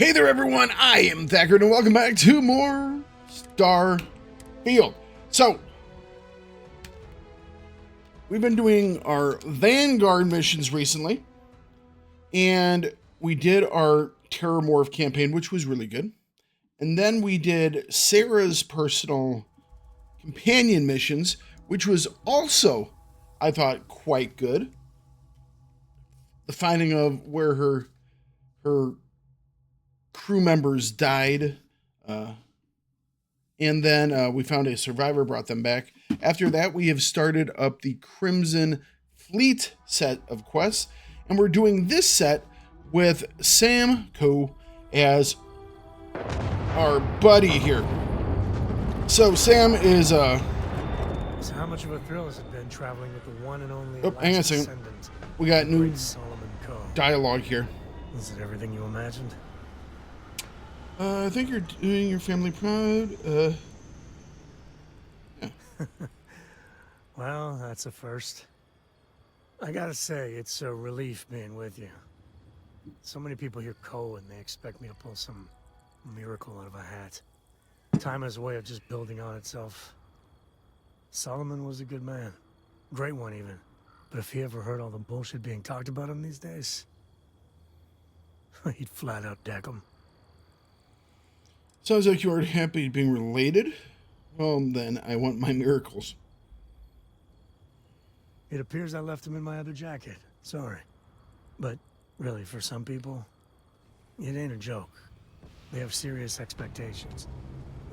Hey there everyone, I am Thakard and welcome back to more Starfield. So, we've been doing our Vanguard missions recently, and we did our Terramorph campaign, which was really good. And then we did Sarah's personal companion missions, which was also, I thought, quite good. The finding of where her crew members died, and then we found a survivor, brought them back. After that, we have started up the Crimson Fleet set of quests, and we're doing this set with Sam Co as our buddy here. So Sam is So how much of a thrill has it been traveling with the one and only hang on a second. We got new dialogue here. Is it everything you imagined? I think you're doing your family proud. Yeah. Well, that's a first. I gotta say, it's a relief being with you. So many people hear Cole and they expect me to pull some miracle out of a hat. Time has a way of just building on itself. Solomon was a good man. Great one, even. But if he ever heard all the bullshit being talked about him these days, he'd flat out deck him. Sounds like you aren't happy being related. Well, then I want my miracles. It appears I left him in my other jacket. Sorry. But really, for some people, it ain't a joke. They have serious expectations.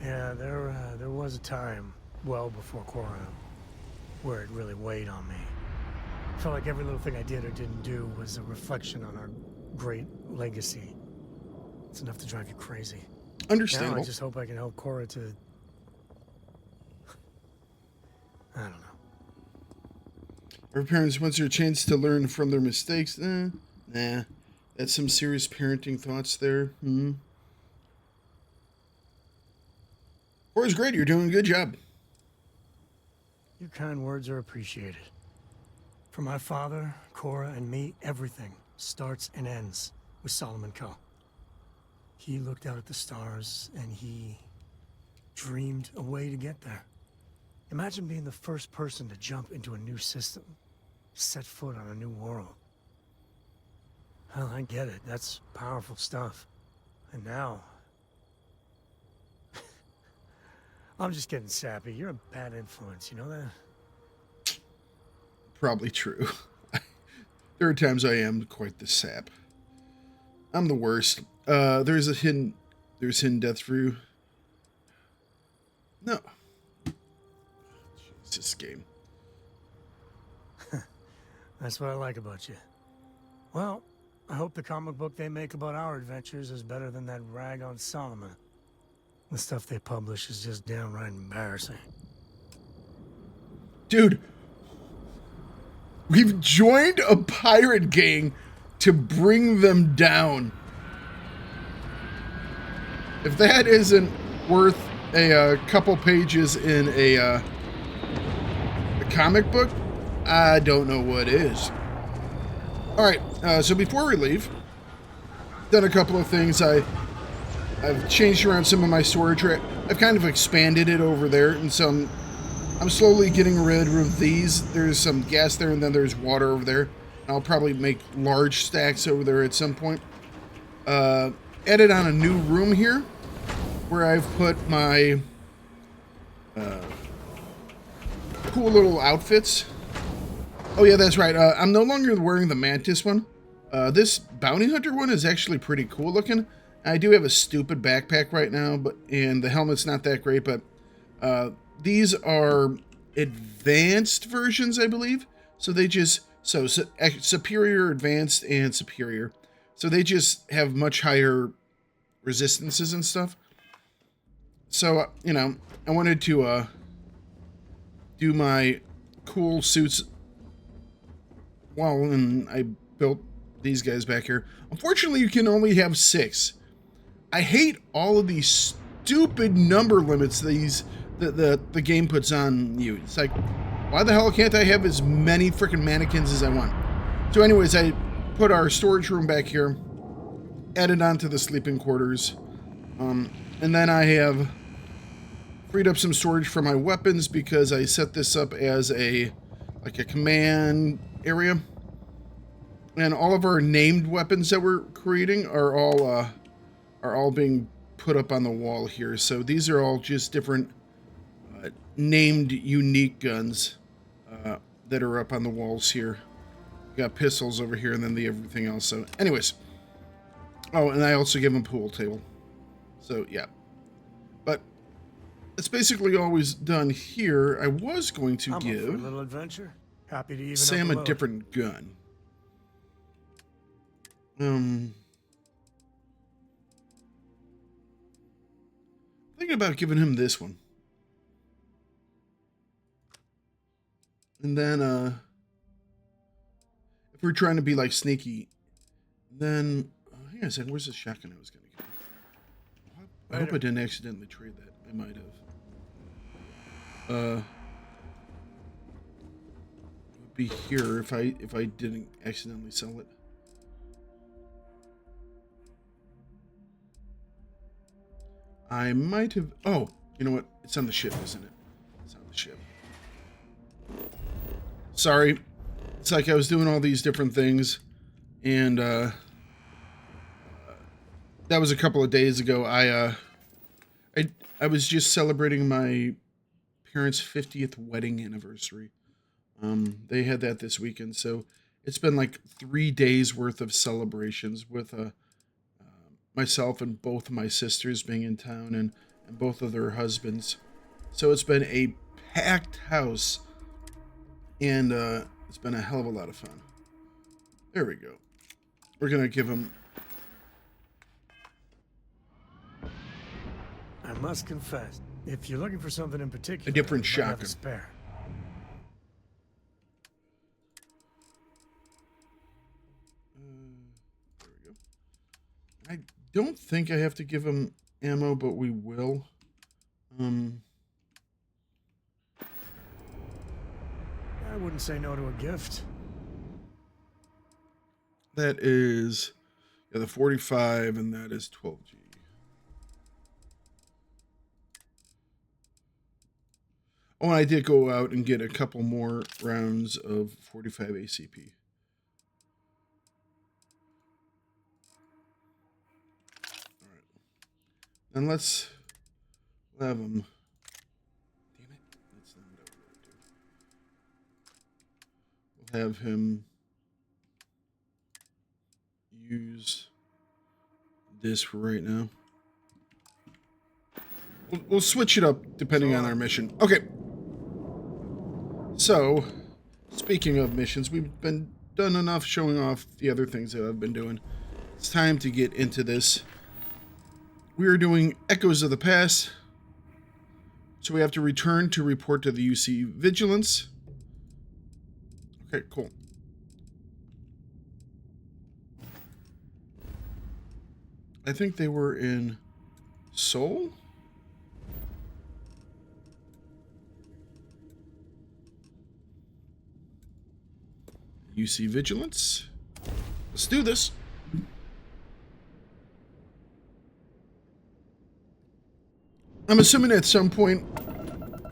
Yeah, there was a time, well before Cora, where it really weighed on me. Felt like every little thing I did or didn't do was a reflection on our great legacy. It's enough to drive you crazy. Understandable. Now I just hope I can help Cora to... I don't know. Our parents want their chance to learn from their mistakes. Nah. That's some serious parenting thoughts there. Cora's great. You're doing a good job. Your kind words are appreciated. For my father, Cora, and me, everything starts and ends with Solomon Co. He looked out at the stars, and he dreamed a way to get there. Imagine being the first person to jump into a new system, set foot on a new world. Hell, I get it. That's powerful stuff. And now... I'm just getting sappy. You're a bad influence, you know that? Probably true. There are times I am quite the sap. I'm the worst. There's hidden death for you. No. It's this game. That's what I like about you. Well, I hope the comic book they make about our adventures is better than that rag on Solomon. The stuff they publish is just downright embarrassing. Dude, we've joined a pirate gang to bring them down. If that isn't worth a couple pages in a comic book, I don't know what is. All right, so before we leave, done a couple of things. I've changed around some of my storage. I've kind of expanded it over there, and so I'm slowly getting rid of these. There's some gas there, and then there's water over there. I'll probably make large stacks over there at some point. Added on a new room here, where I've put my cool little outfits. Oh yeah, that's right. I'm no longer wearing the Mantis one. This Bounty Hunter one is actually pretty cool looking. I do have a stupid backpack right now, and the helmet's not that great, but these are advanced versions, I believe. So they just, superior, advanced, and superior. So they just have much higher resistances and stuff. So, you know, I wanted to do my cool suits. Well, and I built these guys back here. Unfortunately, you can only have 6. I hate all of these stupid number limits the game puts on you. It's like, why the hell can't I have as many freaking mannequins as I want? So anyways, I put our storage room back here, added on to the sleeping quarters. And then I have freed up some storage for my weapons because I set this up as a command area. And all of our named weapons that we're creating are all being put up on the wall here. So these are all just different named unique guns that are up on the walls here. We got pistols over here and then everything else. So anyways. Oh, and I also give him a pool table. So yeah. But it's basically always done here. I was going to give a little adventure. Happy to even Sam a different gun. Thinking about giving him this one. And then if we're trying to be like sneaky, then hang on a second, where's the shotgun I was gonna give him? I hope I didn't accidentally trade that. I might have. It would be here if I didn't accidentally sell it. I might have. Oh, you know what? It's on the ship, isn't it? It's on the ship. Sorry. It's like I was doing all these different things, and that was a couple of days ago. I was just celebrating my parents' 50th wedding anniversary. They had that this weekend, so it's been like 3 days worth of celebrations with myself and both of my sisters being in town and both of their husbands. So it's been a packed house, and it's been a hell of a lot of fun. There we go. We're gonna give him. I must confess, if you're looking for something in particular, A different I might have shotgun. a spare. There we go. I don't think I have to give him ammo, but we will. I wouldn't say no to a gift. That is the 45, and that is 12G. Oh, and I did go out and get a couple more rounds of 45 ACP. All right. And let's have him. Damn it. That's not what I wanted to do. We'll have him use this for right now. We'll switch it up depending on our mission. Okay. So, speaking of missions, we've been done enough showing off the other things that I've been doing. It's time to get into this. We are doing Echoes of the Past. So we have to return to report to the UC Vigilance. Okay, cool. I think they were in Seoul? UC Vigilance. Let's do this. I'm assuming at some point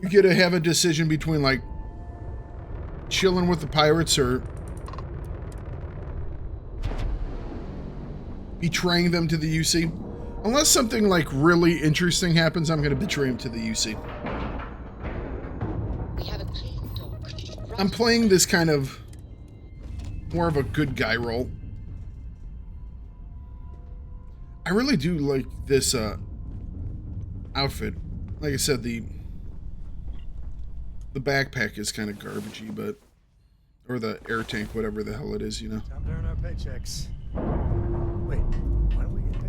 you get to have a decision between like chilling with the pirates or betraying them to the UC. Unless something like really interesting happens, I'm going to betray him to the UC. We have a clean dock. I'm playing this kind of more of a good guy role. I really do like this outfit. Like I said, the backpack is kind of garbagey, but or the air tank, whatever the hell it is, you know. Time to earn our paychecks. Wait, why don't we get paid?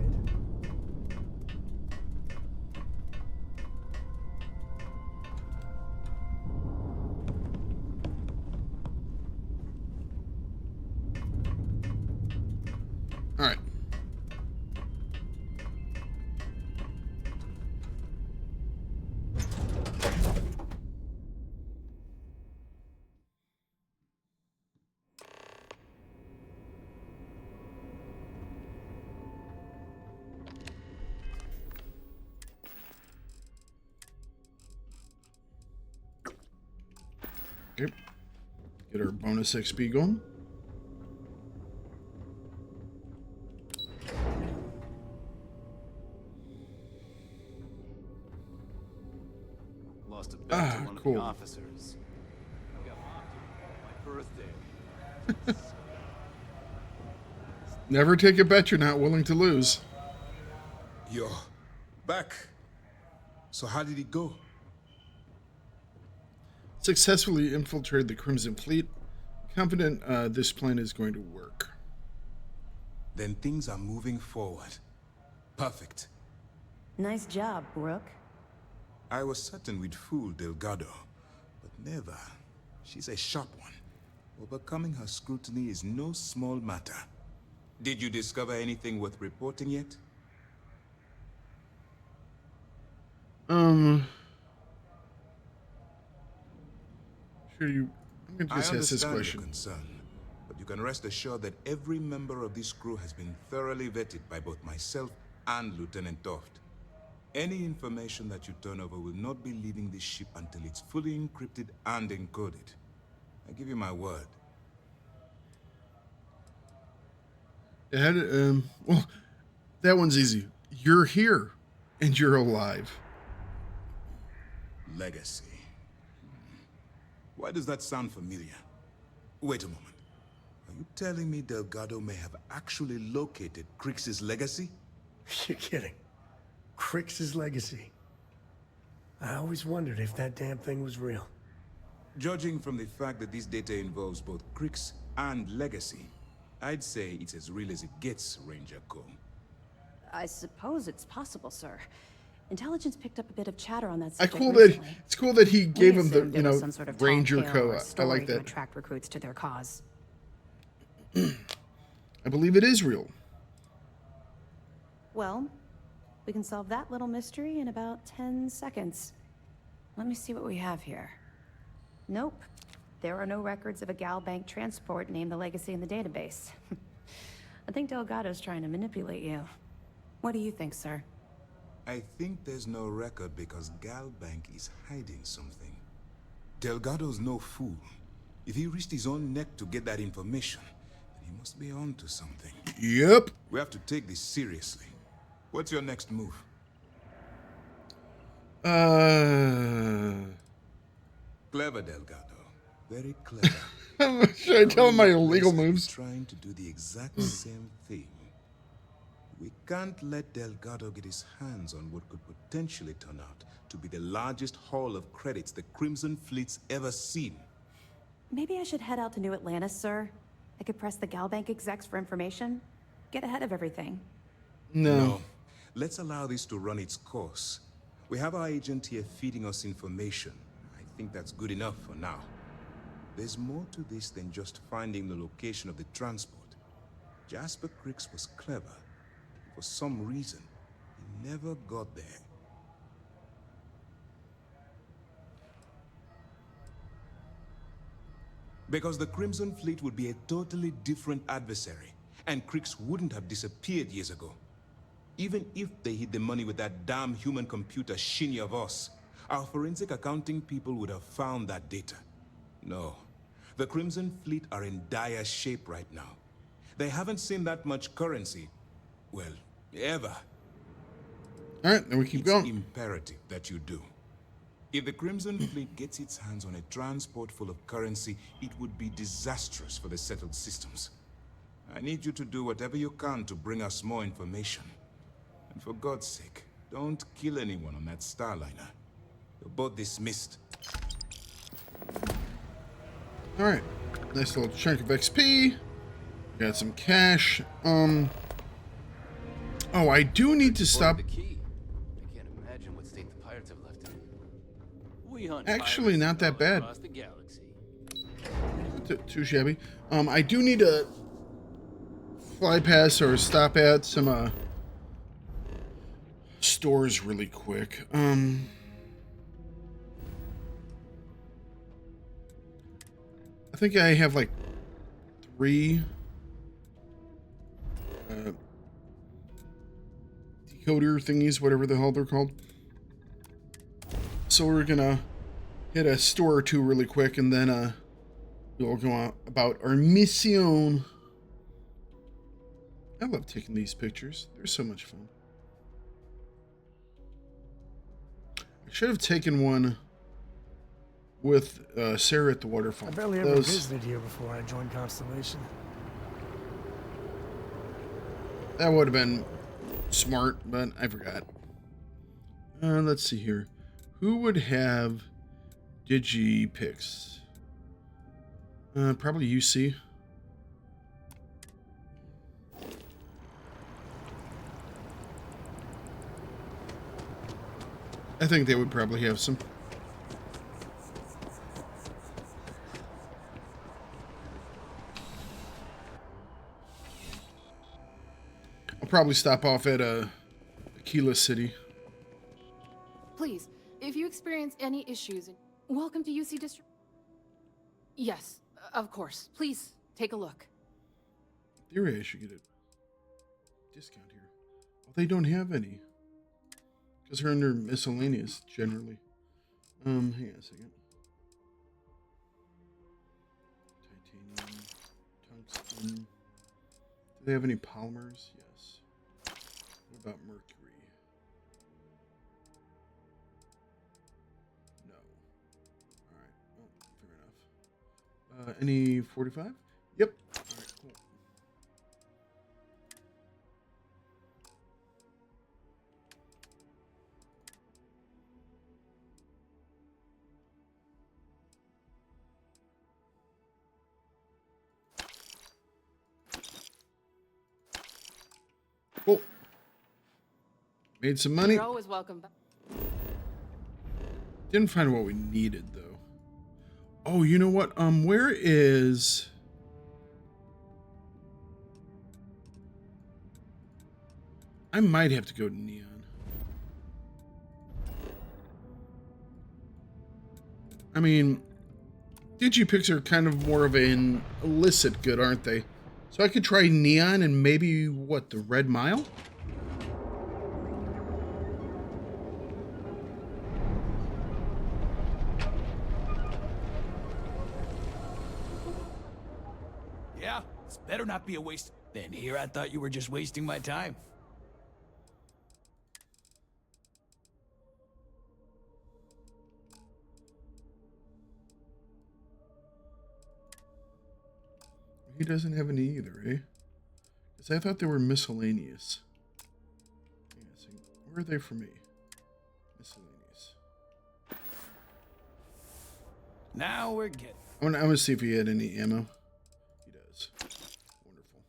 All right. Okay. Get our bonus XP going. Lost a bet to one of cool. the officers. I got mocked on my birthday. Never take a bet you're not willing to lose. You're back. So how did it go? Successfully infiltrated the Crimson Fleet. Confident this plan is going to work. Then things are moving forward. Perfect. Nice job, Brooke. I was certain we'd fool Delgado, but never. She's a sharp one. Overcoming her scrutiny is no small matter. Did you discover anything worth reporting yet? Sure you. I'm going to just ask this I understand question. your concern, but you can rest assured that every member of this crew has been thoroughly vetted by both myself and Lieutenant Toft. Any information that you turn over will not be leaving this ship until it's fully encrypted and encoded. I give you my word. Well, that one's easy. You're here, and you're alive. Legacy. Why does that sound familiar? Wait a moment. Are you telling me Delgado may have actually located Crix's legacy? You're kidding. Crix's legacy. I always wondered if that damn thing was real. Judging from the fact that this data involves both Crix and legacy, I'd say it's as real as it gets, Ranger Cole. I suppose it's possible, sir. Intelligence picked up a bit of chatter on that It's subject cool that recently. it's cool that he gave We him the assumed it was some sort of tall Ranger tale or Co. I story like to that. attract recruits to their cause. I believe it is real. Well, we can solve that little mystery in about 10 seconds. Let me see what we have here. Nope. There are no records of a Gal Bank transport named the Legacy in the database. I think Delgado's trying to manipulate you. What do you think, sir? I think there's no record because Gal Bank is hiding something. Delgado's no fool. If he risked his own neck to get that information, then he must be on to something. Yep. We have to take this seriously. What's your next move? Clever, Delgado. Very clever. Should I tell him my Every illegal place moves? is trying to do the exact same thing. We can't let Delgado get his hands on what could potentially turn out to be the largest haul of credits the Crimson Fleet's ever seen. Maybe I should head out to New Atlantis, sir. I could press the Gal Bank execs for information. Get ahead of everything. No. Let's allow this to run its course. We have our agent here feeding us information. I think that's good enough for now. There's more to this than just finding the location of the transport. Jasper Crix was clever. For some reason, he never got there. Because the Crimson Fleet would be a totally different adversary, and Crix wouldn't have disappeared years ago. Even if they hid the money with that damn human computer Shinny of us, our forensic accounting people would have found that data. No, the Crimson Fleet are in dire shape right now. They haven't seen that much currency, well, ever. All right, then we keep It's going. imperative that you do. If the Crimson Fleet gets its hands on a transport full of currency, it would be disastrous for the settled systems. I need you to do whatever you can to bring us more information. And for God's sake, don't kill anyone on that Starliner. You're both dismissed. All right, nice little chunk of XP. Got some cash. Oh, I do need to stop. The key. I can't imagine what state the pirates have left it in. We hunt Actually, pirates not that all bad. across the galaxy. Too shabby. I do need to fly past or stop at some stores really quick. I think I have like 3 decoder thingies, whatever the hell they're called. So we're gonna hit a store or two really quick, and then we'll go on about our mission. I love taking these pictures. They're so much fun. I should have taken one with Sarah at the waterfall. I barely ever visited here before I joined Constellation. That would have been smart, but I forgot. Let's see here. Who would have Digipix? Probably UC. I think they would probably have some. I'll probably stop off at Aquila City. Please, if you experience any issues, welcome to UC District. Yes, of course. Please take a look. In theory, I should get a discount here. Well, they don't have any. Because they're under miscellaneous, generally. Hang on a second. Titanium, tungsten. Do they have any polymers? Yes. What about mercury? No. Alright, well, fair enough. Any 45? Yep. Alright, cool. Cool. Made some money. You're always welcome back. Didn't find what we needed though. Oh, you know what? Where is? I might have to go to Neon. I mean, Digipix are kind of more of an illicit good, aren't they? So I could try Neon and maybe, what, the Red Mile? Yeah, this better not be a waste. Then here I thought you were just wasting my time. He doesn't have any either, eh? Because I thought they were miscellaneous. Hang on a second. Where are they for me? Miscellaneous. Now we're getting. I'm gonna see if he had any ammo. He does. Wonderful.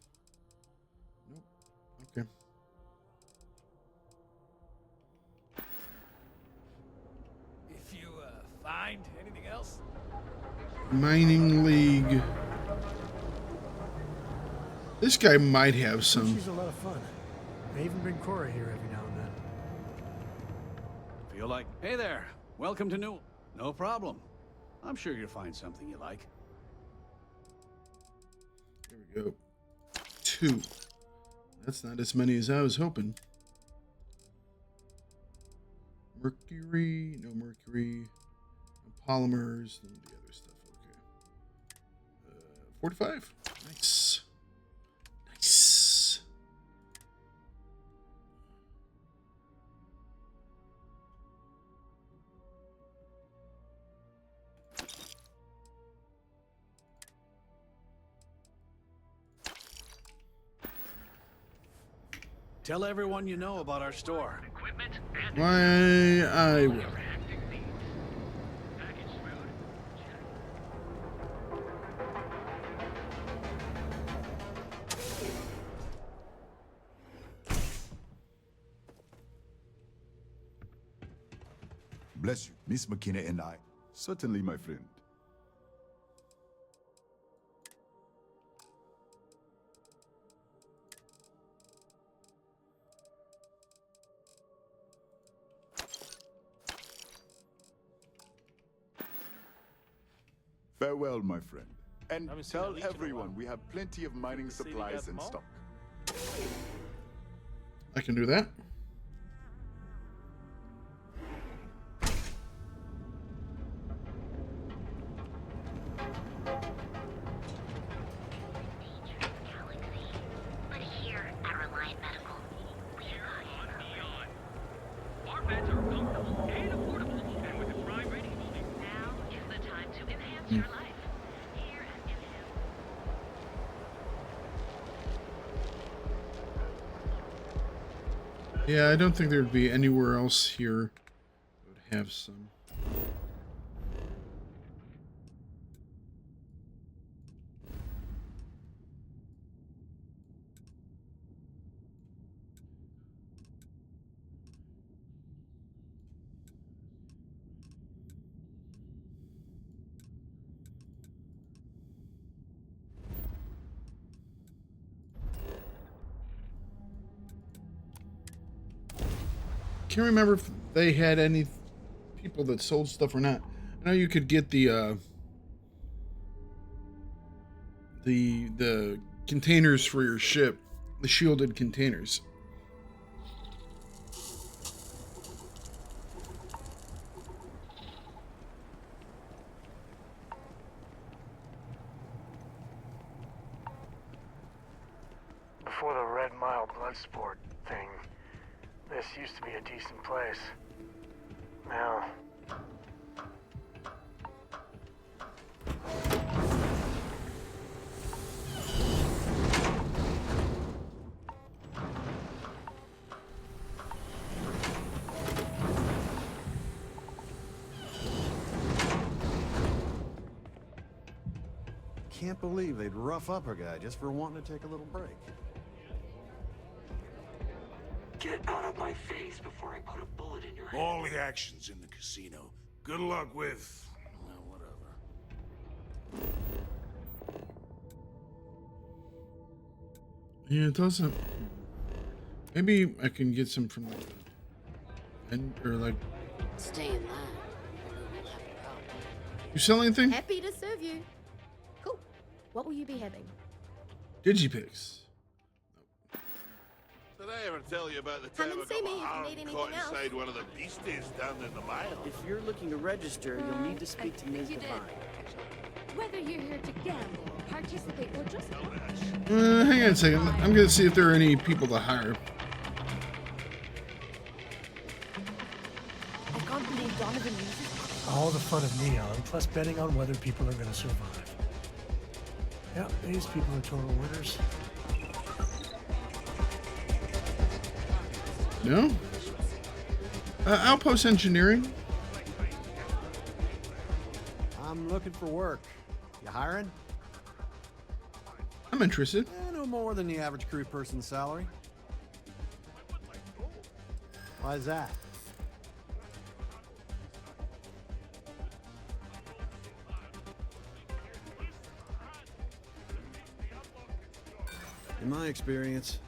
Nope. Okay. If you find anything else. Mining League. This guy might have some. She's a lot of fun. I even bring Cora here every now and then. Feel like, hey there, welcome to New. No problem. I'm sure you'll find something you like. There we go. 2. That's not as many as I was hoping. Mercury, no mercury. No polymers, none of the other stuff. Okay. 45. Nice. Nice. Tell everyone you know about our store. Why, I will. Bless you, Miss McKinney and I. Certainly, my friend. Farewell, my friend. And tell everyone we have plenty of mining supplies in stock. I can do that. Yeah, I don't think there'd be anywhere else here that would have some. Can't remember if they had any people that sold stuff or not. I know you could get the containers for your ship, the shielded containers. Before the Red Mile blood sport thing, this used to be a decent place. Now... Can't believe they'd rough up a guy just for wanting to take a little break. Get out of my face before I put a bullet in your head. All the action's in the casino. Good luck with... well, whatever. Yeah, it doesn't. Maybe I can get some from or like. Stay in line. You sell anything? Happy to serve you. Cool. What will you be having? Digipix. Did I ever tell you about the Come time and I see got me my if you arm need anything caught else. inside one of the beasties down in the mile? If you're looking to register, you'll need to speak to Ms. Devine. Whether you're here to gamble, participate, or just... Hang on a second. I'm gonna see if there are any people to hire. I can't believe Donovan uses... all the fun of Neon, plus betting on whether people are going to survive. Yeah, these people are total winners. No? Outpost engineering? I'm looking for work. You hiring? I'm interested. No more than the average crew person's salary. Why is that? In my experience...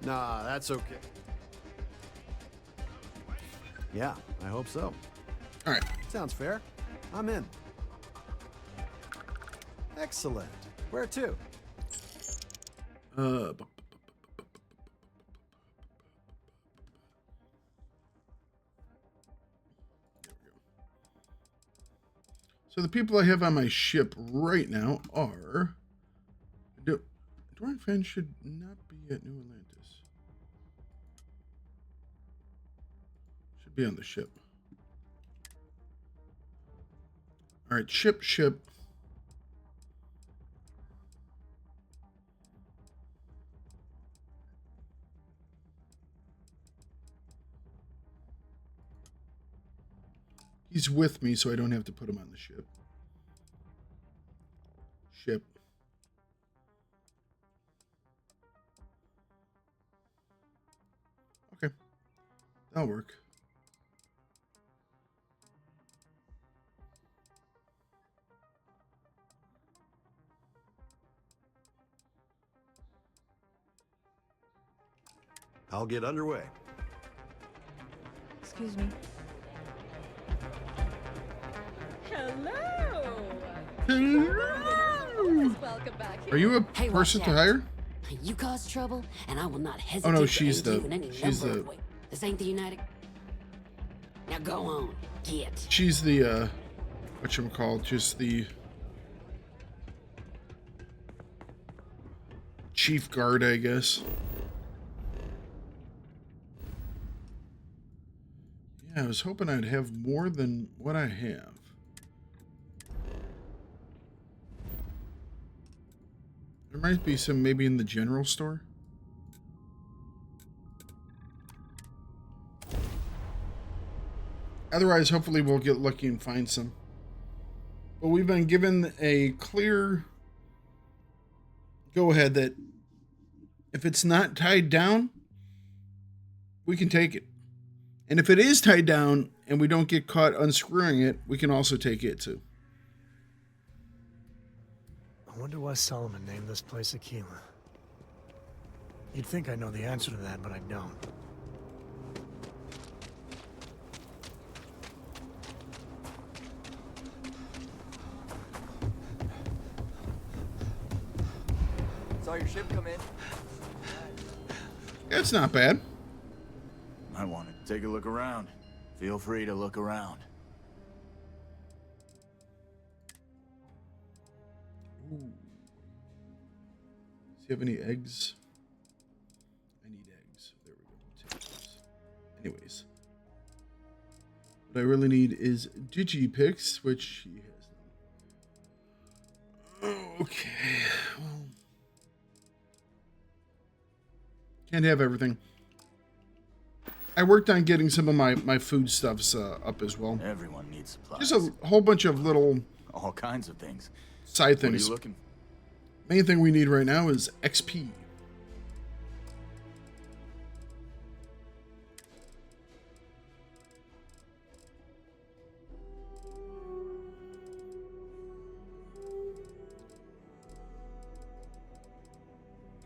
Nah, that's okay. Yeah, I hope so. All right. Sounds fair. I'm in. Excellent. Where to? So the people I have on my ship right now are... Dwarven fans should not be at New Atlantis. Should be on the ship. All right, ship. He's with me, so I don't have to put him on the ship. Ship. Okay. That'll work. I'll get underway. Excuse me. Hello! Hello! Welcome back. Are you a Hey, person watch to out. hire? You cause trouble, and I will not hesitate. Oh no, to she's aid the you in any she's number the of ways. This ain't the United. Now go on, get. she's the whatchamacallit, just the chief guard, I guess. Yeah, I was hoping I'd have more than what I have. There Might be some maybe in the general store. Otherwise, hopefully we'll get lucky and find some. But we've been given a clear go-ahead that if it's not tied down, we can take it. And if it is tied down and we don't get caught unscrewing it, we can also take it too. I wonder why Solomon named this place Aquila. You'd think I know the answer to that, but I don't. Saw your ship come in. That's not bad. I want to take a look around. Feel free to look around. Ooh. Does he have any eggs? I need eggs. There we go. Take those. Anyways. What I really need is Digipix, which he has. Okay. Well, can't have everything. I worked on getting some of my foodstuffs up as well. Everyone needs supplies. Just a whole bunch of little... all kinds of things. Side things. What are you looking? Main thing we need right now is XP.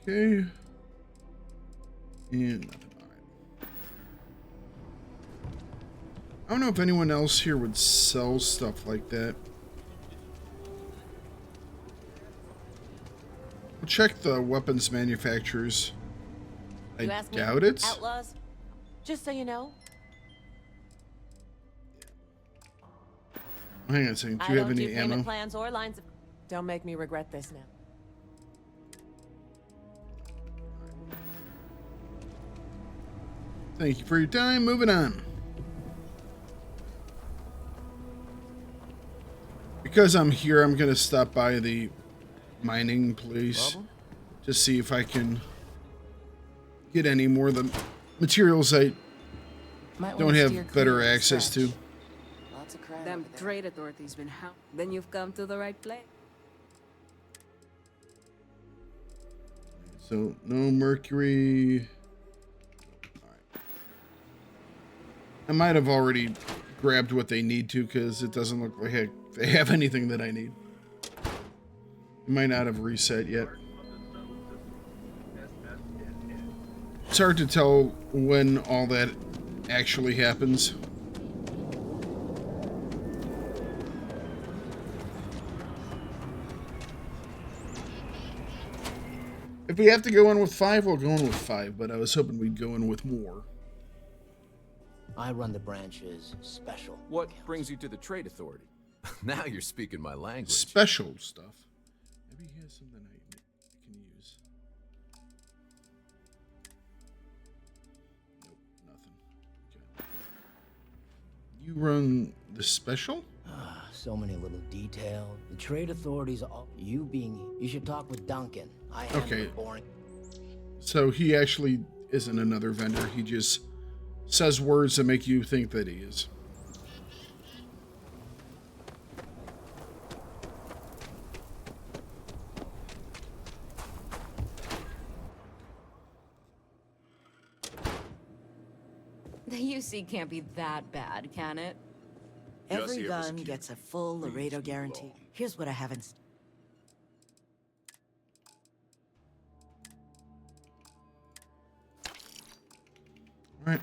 Okay. And nothing. Alright. I don't know if anyone else here would sell stuff like that. We'll check the weapons manufacturers. I doubt it. Outlaws? Just so you know. Hang on a second. Do you have any ammo? Payment plans or lines of... Don't make me regret this now. Thank you for your time. Moving on. Because I'm here, I'm going to stop by the mining place to see if I can get any more of the materials I don't have better access to. Lots of crap. Them trade authorities been how? Then you've come to the right place. So no mercury. I might have already grabbed what they need to because it doesn't look like they have anything that I need. It might not have reset yet. It's hard to tell when all that actually happens. If we have to go in with 5, we'll go in with 5, but I was hoping we'd go in with more. I run the branch's special. What brings you to the trade authority? Now you're speaking my language. Special stuff. Maybe he has something I can use. Nope, nothing. Okay. You run the special? So many little details. The trade authorities are you should talk with Duncan. I am boring. So he actually isn't another vendor. He just says words that make you think that he is. The UC can't be that bad, can it? Every gun gets a full Laredo guarantee. Here's what I haven't... All right.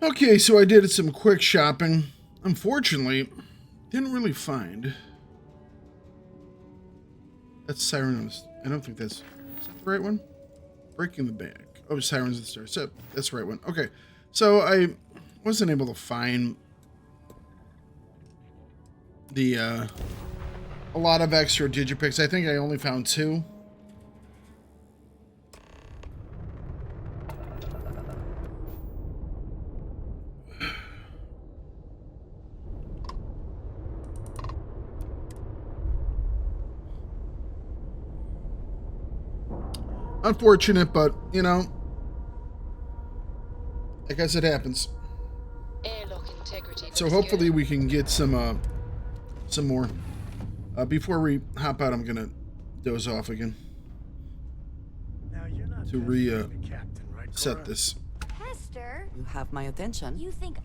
Okay, so I did some quick shopping. Unfortunately, didn't really find. That's Siren. I don't think that's... Is that the right one? Breaking the Bank. Oh, Sirens of the Stars. So that's the right one. Okay. So I wasn't able to find the a lot of extra digipicks. I think I only found 2. Unfortunate, but, you know, I guess it happens. So hopefully we can get some more. Before we hop out, I'm gonna doze off again Now you're not to the captain, right, set Cora? this. Hester, you have my attention. You think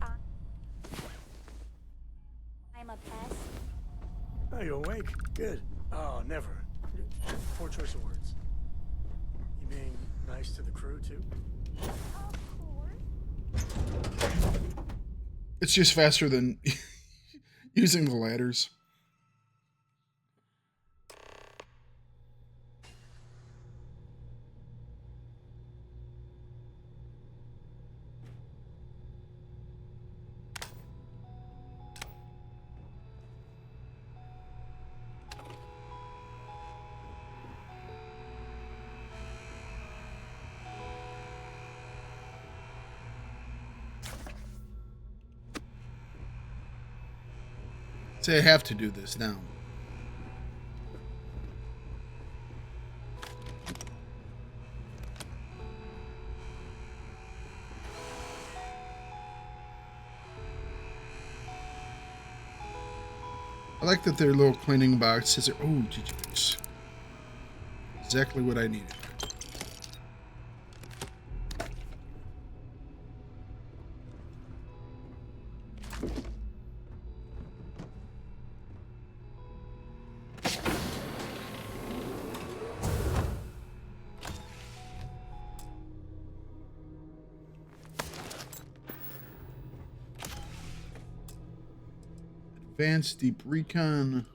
I'm a pest? Oh, you awake? Good. Oh, never. Poor choice of words. You being nice to the crew, too? It's just faster than using the ladders. Say I have to do this now. I like that their little cleaning boxes are... Oh, geez. Exactly what I needed. Advanced deep recon.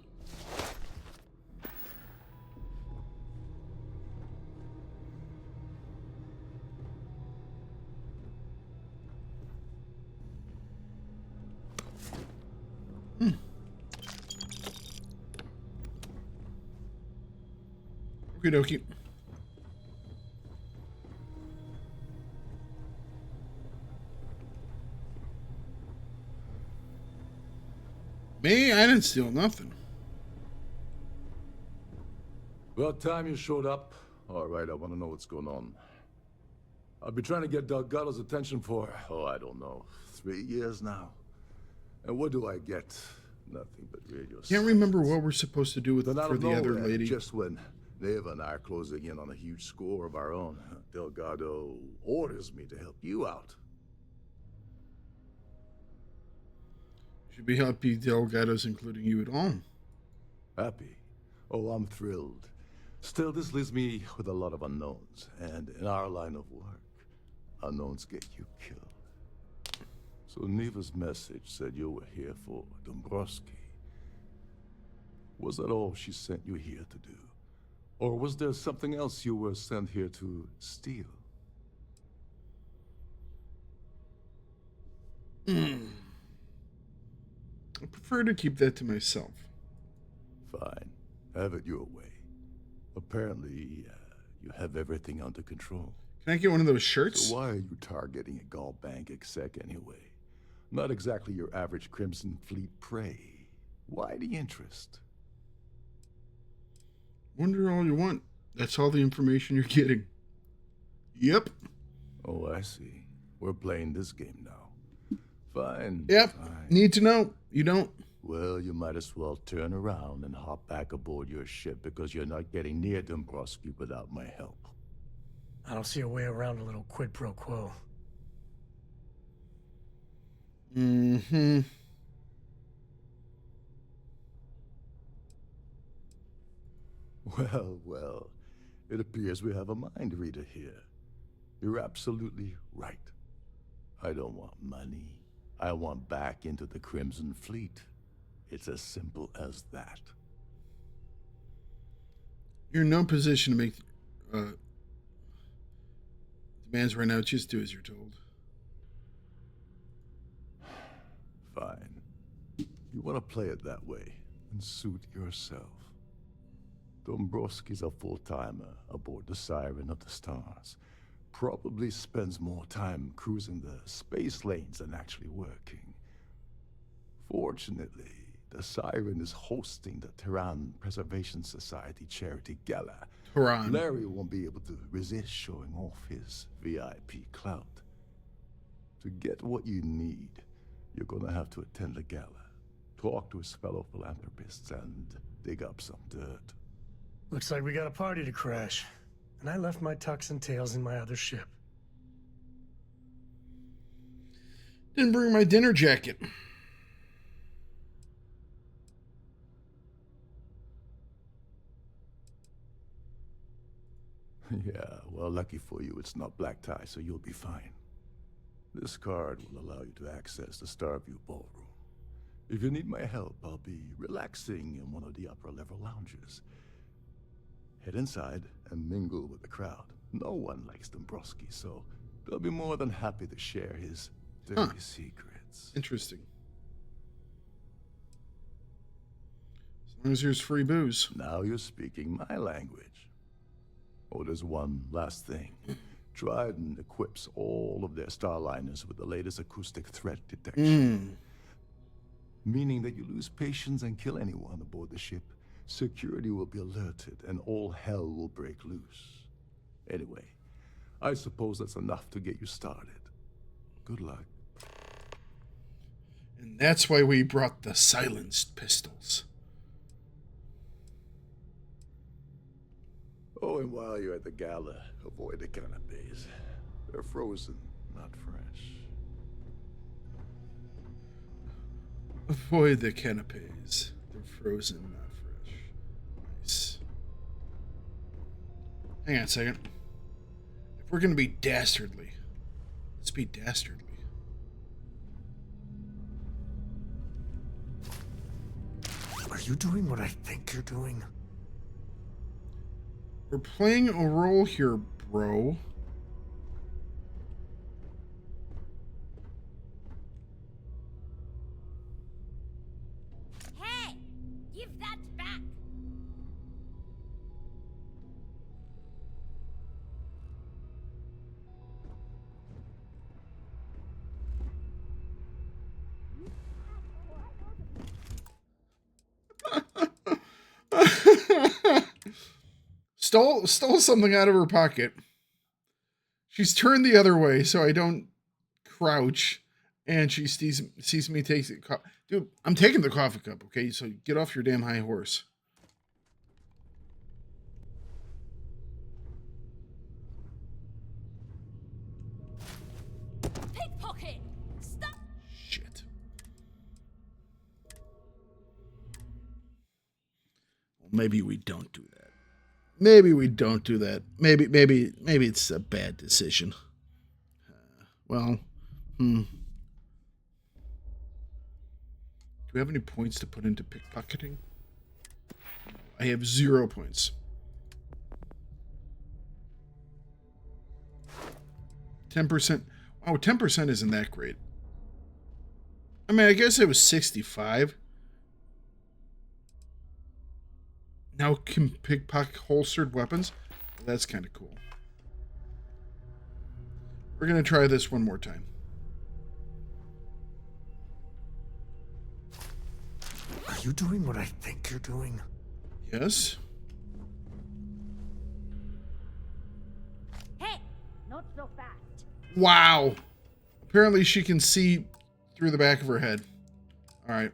Okie dokie. Me? I didn't steal nothing. About time you showed up. All right, I want to know what's going on. I've been trying to get Delgado's attention for, oh, I don't know, 3 years now. And what do I get? Nothing but radio silence. Can't remember what we're supposed to do with Then out for of the other nowhere, lady. just when Neva and I are closing in on a huge score of our own, Delgado orders me to help you out. Should be happy Delgado's including you at all. Happy? Oh, I'm thrilled. Still, this leaves me with a lot of unknowns. And in our line of work, unknowns get you killed. So Neva's message said you were here for Dombrowski. Was that all she sent you here to do? Or was there something else you were sent here to steal? I prefer to keep that to myself. Fine. Have it your way. Apparently, you have everything under control. Can I get one of those shirts? So why are you targeting a Gall Bank exec anyway? Not exactly your average Crimson Fleet prey. Why the interest? Wonder all you want. That's all the information you're getting. Yep. Oh, I see. We're playing this game now. Fine. Yep. Fine. Need to know. You don't. Well, you might as well turn around and hop back aboard your ship because you're not getting near Dombrowski without my help. I don't see a way around a little quid pro quo. Mm-hmm. Well, well. It appears we have a mind reader here. You're absolutely right. I don't want money. I want back into the Crimson Fleet. It's as simple as that. You're in no position to make demands right now. Just do as you're told. Fine. You want to play it that way, and suit yourself. Dombrowski's a full-timer aboard the Siren of the Stars. Probably spends more time cruising the space lanes than actually working. Fortunately, the Siren is hosting the Terran Preservation Society charity gala, Quran. Larry won't be able to resist showing off his VIP clout. To get what you need, you're gonna have to attend the gala, talk to his fellow philanthropists, and dig up some dirt. Looks like we got a party to crash. And I left my tux and tails in my other ship. Didn't bring my dinner jacket. Yeah, well, lucky for you, it's not black tie, so you'll be fine. This card will allow you to access the Starfield ballroom. If you need my help, I'll be relaxing in one of the upper-level lounges. Head inside and mingle with the crowd. No one likes Dombrowski, so they'll be more than happy to share his dirty secrets. Interesting. As long as there's free booze. Now you're speaking my language. Oh, there's one last thing. Trident equips all of their starliners with the latest acoustic threat detection. Meaning that you lose patience and kill anyone aboard the ship, security will be alerted and all hell will break loose. Anyway, I suppose that's enough to get you started. Good luck. And that's why we brought the silenced pistols. Oh, and while you're at the gala, avoid the canapes. They're frozen, not fresh. Avoid the canapes. They're frozen, not fresh. Nice. Hang on a second. If we're going to be dastardly, let's be dastardly. Are you doing what I think you're doing? We're playing a role here, bro. Hey! Give that back! Stole something out of her pocket. She's turned the other way so I don't crouch, and she sees me take the cup. Dude, I'm taking the coffee cup, okay? So get off your damn high horse. Pickpocket! Stop! Shit. Well, maybe we don't do that. Maybe we don't do that. Maybe it's a bad decision. Do we have any points to put into pickpocketing? I have 0 points. 10%. Oh, 10% isn't that great. I mean, I guess it was 65. Now can pickpocket holstered weapons. That's kind of cool. We're going to try this one more time. Are you doing what I think you're doing? Yes. Hey! Not so fast! Wow. Apparently she can see through the back of her head. All right.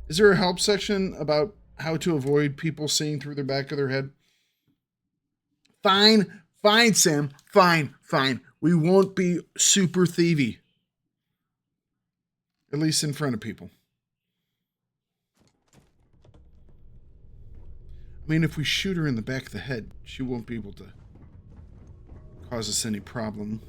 Is there a help section about how to avoid people seeing through the back of their head? Fine, Sam. Fine. We won't be super thievy. At least in front of people. I mean, if we shoot her in the back of the head, she won't be able to cause us any problem.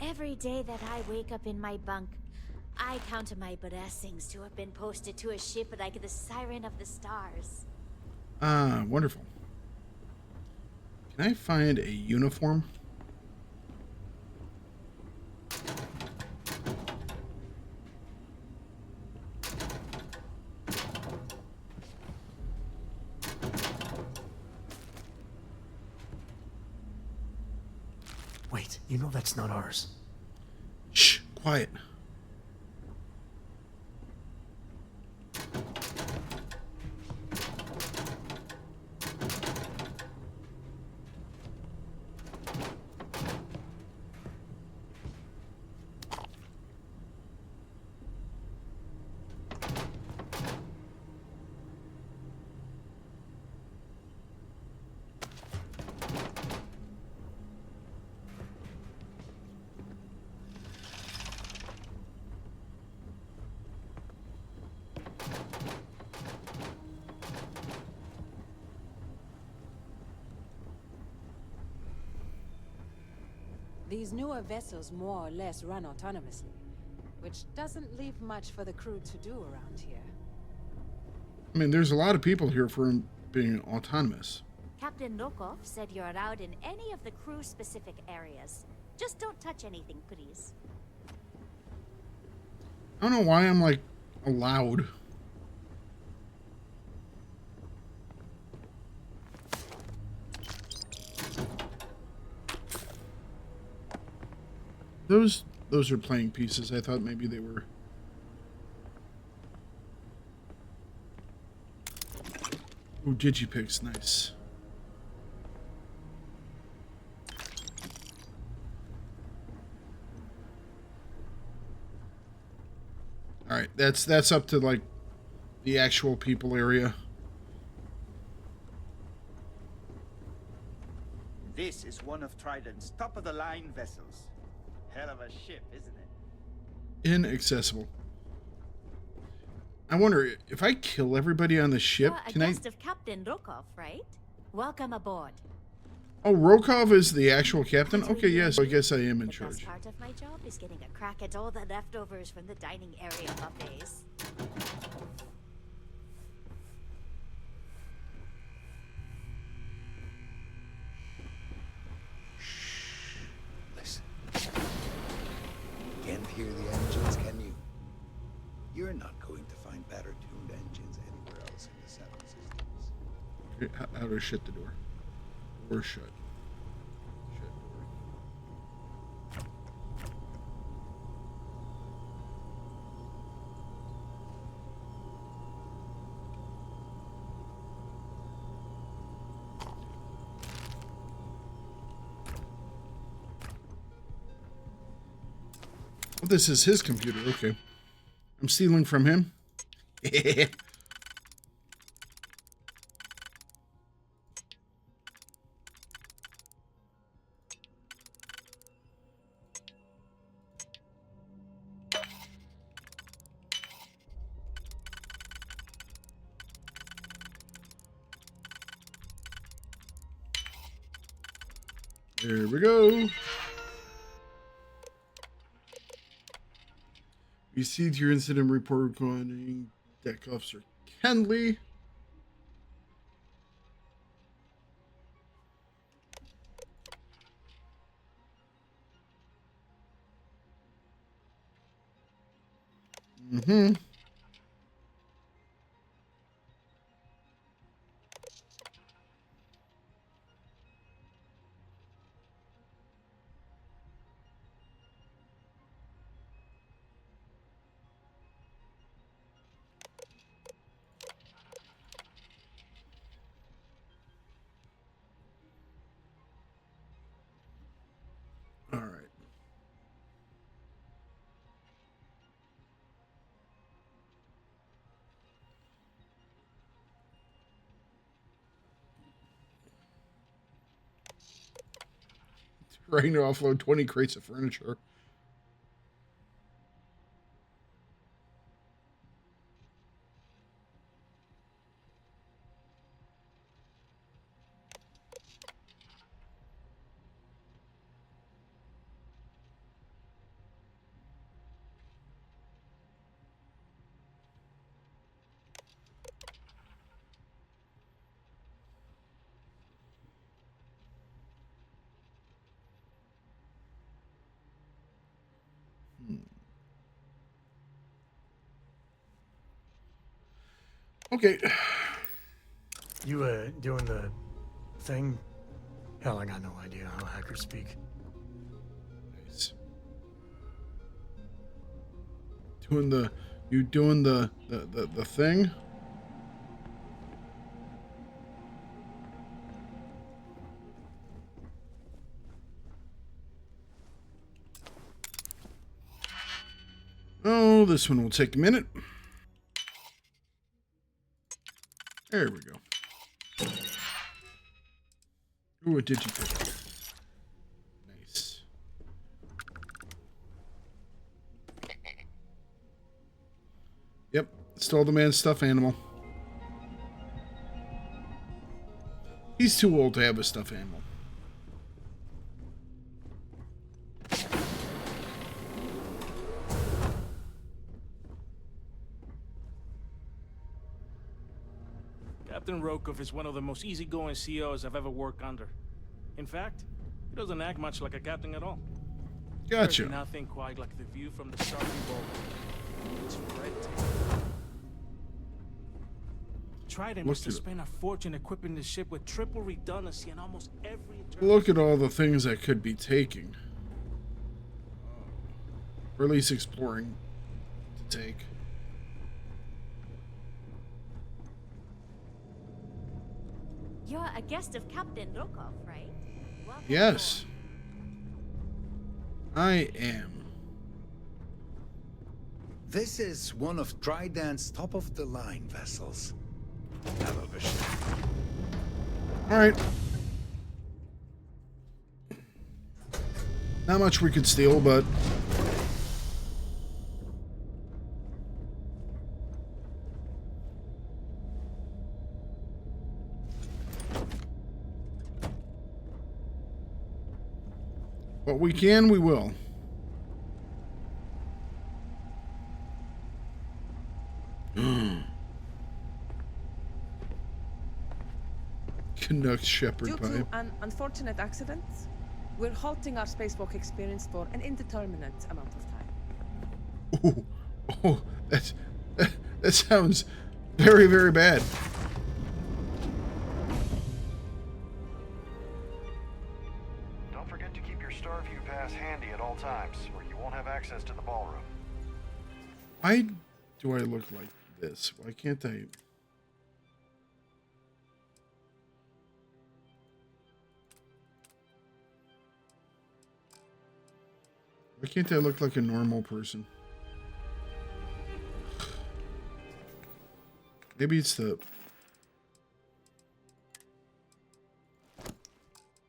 Every day that I wake up in my bunk, I count my blessings to have been posted to a ship like the Siren of the Stars. Ah, wonderful. Can I find a uniform? Wait, you know that's not ours. Shh, quiet. These newer vessels more or less run autonomously, which doesn't leave much for the crew to do around here. I mean, there's a lot of people here for him being autonomous. Captain Rokov said you're allowed in any of the crew-specific areas. Just don't touch anything, please. I don't know why I'm, like, allowed. Those are playing pieces. I thought maybe they were. Ooh, Digipig's nice. All right, that's up to like the actual people area. This is one of Trident's top-of-the-line vessels. Hell of a ship, isn't it? Inaccessible. I wonder if I kill everybody on the ship, You're can a I? guest of Captain Rokov, right? Welcome aboard. Oh, Rokov is the actual captain? Okay, yes, I guess I am in The charge. best part of my job is getting a crack at all the leftovers from the dining area buffets. Listen. Can't hear the engines, can you? You're not going to find better tuned engines anywhere else in the Seven Systems. Okay, how do I shut the door? Door shut. Oh, this is his computer. Okay. I'm stealing from him. There we go. Received your incident report regarding Deck Officer Kenley. Mm-hmm. All right. Trying to offload 20 crates of furniture. Okay. You, doing the thing? Hell, I got no idea how hackers speak. doing the thing? Oh, this one will take a minute. There we go. Ooh, what did you pick? Nice. Yep, stole the man's stuffed animal. He's too old to have a stuffed animal. Captain Rokov is one of the most easygoing CEOs I've ever worked under. In fact, he doesn't act much like a captain at all. Gotcha. There's nothing quite like the view from the Starfield. It's breathtaking. Trident must have spent a fortune equipping the ship with triple redundancy and almost every... Look at all the things I could be taking. Or at least exploring to take. You're a guest of Captain Rokov, right? Welcome Yes. I am. This is one of Trident's top-of-the-line vessels. Television. All right. Not much we could steal, but... what we can, we will. Canuck shepherd Due pipe. to an unfortunate accident, we're halting our spacewalk experience for an indeterminate amount of time. Oh, that sounds very, very bad. Don't forget to keep your Starview pass handy at all times, or you won't have access to the ballroom. Why do I look like this? Why can't I? Why can't I look like a normal person? Maybe it's the...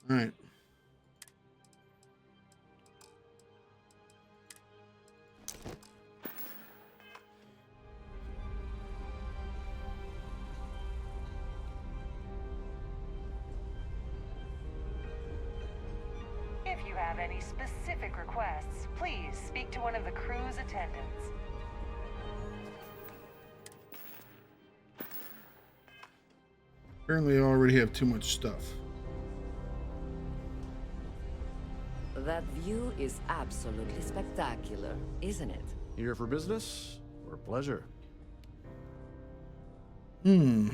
Alright. If you have any specific requests, please speak to one of the crew's attendants. Apparently I already have too much stuff. That view is absolutely spectacular, isn't it? Here for business or pleasure? Hmm.